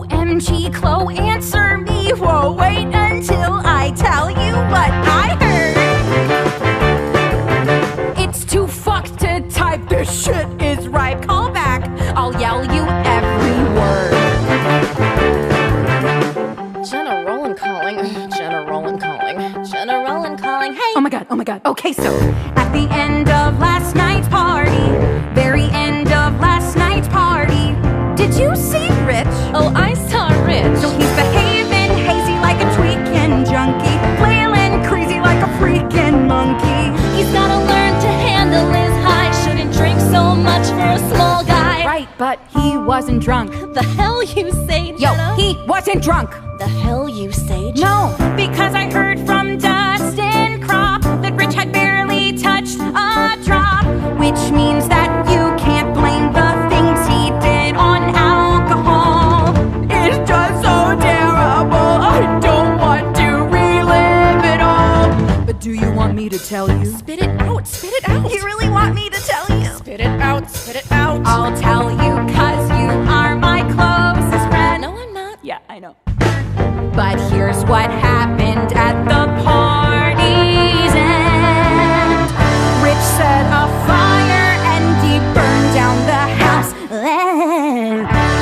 OMG, Chloe, answer me. Whoa, wait until I tell you what I heard. It's too fucked to type, this shit is ripe. Call back, I'll yell you every word. Jenna Rowland calling. Jenna Rowland calling. Jenna Rowland calling. Hey! Oh my god. Okay, so at the end of last night's party, very end of last night's party, did you see Rich? Oh, I saw Rich. So he's behaving hazy like a tweaking junkie, flailing crazy like a freaking monkey. He's gotta learn to handle his high. Shouldn't drink so much for a small guy. Right, but he wasn't drunk. The hell you say, Jenna? Yo, he wasn't drunk. The hell you say, Jenna? No, because I heard from Dustin Crop that Rich had barely touched a drop, which means that you can't blame the things he did on alcohol. It's just so terrible, I don't want to relive it all. But do you want me to tell you? Spit it out, spit it out. You really want me to tell you? Spit it out, spit it out. I'll tell you, 'cause you are my closest friend. No, I'm not. Yeah, I know. But here's what happened at the party's end. Rich set a fire and he burned down the house.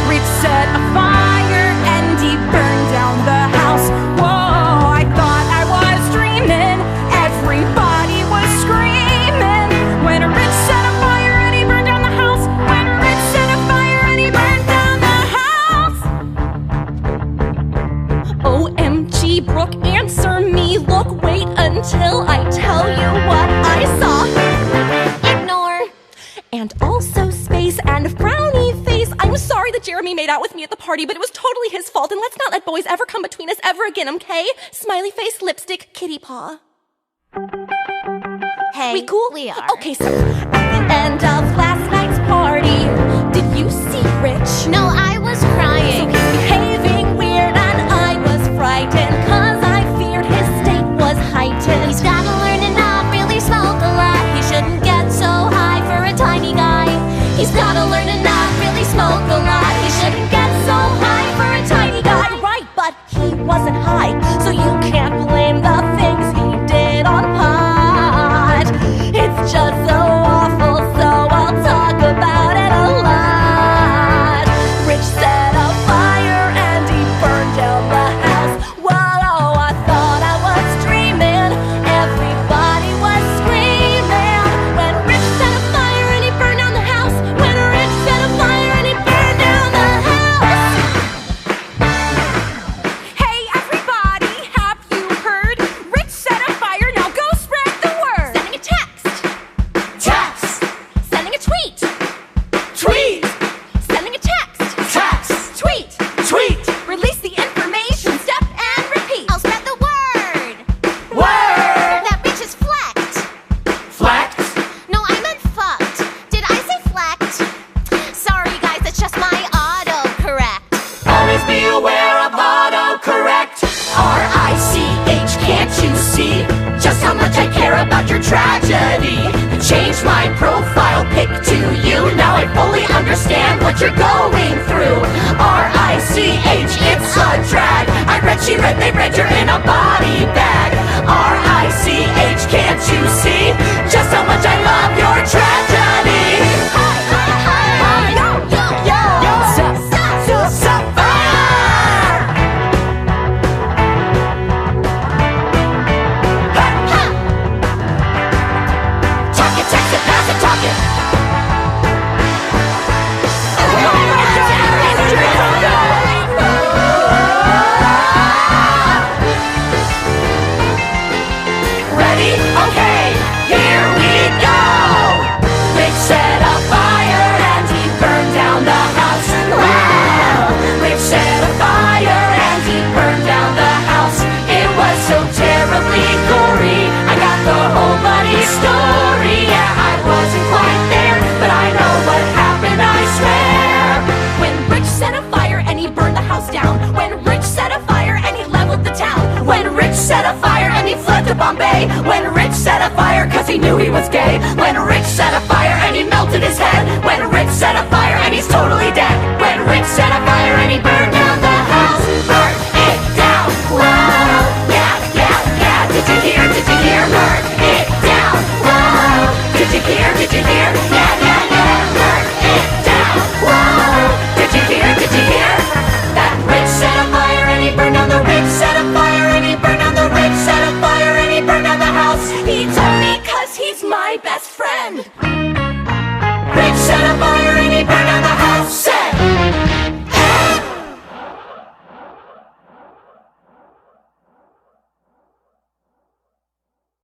Rich set a fire and he burned down the house. Whoa, I thought I was dreaming. Everybody was screaming when Rich set a fire and he burned down the house. When Rich set a fire and he burned down the house. OMG, Brooke, answer me. Look, wait until I tell you what I saw. Ignore. And also space and frowny face. I'm sorry that Jeremy made out with me at the party, but it was totally his fault, and let's not let boys ever come between us ever again, okay? Smiley face, lipstick, kitty paw. Hey, We cool? We are. Okay, so at the end of last night's party, did you see Rich? No, I was So crying. he's behaving weird and I was frightened, 'cause I feared his state was heightened. He's gotta learn to not really smoke a lot. He shouldn't get so high for a tiny guy. He's gotta learn to not really smoke a lot. He shouldn't get so high for a tiny guy. Right, but he wasn't high, so you can't blame the things he did on pot. It's just so awful, so I'll talk about it a lot. Rich set a fire and he burned down the house. Whoa, I thought I was dreaming. Everybody was screaming when Rich set a fire and he burned down the house. When Rich set a fire and he burned down the house. Hey everybody, have you heard? Rich set a fire, now go spread the word. Sending a text. Text! Sending a tweet. Tweet! Sending a text. Text! Tweet. Tweet! Release the information, step and repeat. I'll spread the word. Word! That bitch is flecked. Flecked! No, I meant fucked. Did I say flecked? Sorry guys, it's just my autocorrect. Always be aware of autocorrect. R-I-C-H, can't you see just how much I care about your tragedy? Changed my profile pic to you. Now I fully understand what you're going through. R-I-C-H, it's a drag. I read, she read, they read, you're in a body bag. R-I-C-H, can't you see just how much I love your tragedy? Hi, hi, hi, hi. Yo, yo, yo, yo. Sapphire! Talk it, text it, pass it, talk it. Ready? Okay, here we go. Rich set a fire and he burned down the house. Wow! Rich set a fire and he burned down the house. It was so terribly gory. I got the whole bloody story. Yeah, I wasn't quite there, but I know what happened, I swear. When Rich set a fire and he burned the house down. When Rich set a fire and he leveled the town. When Rich set a fire and he fled to Bombay. When Rich set a fire 'cause he knew he was gay. When Rich set a fire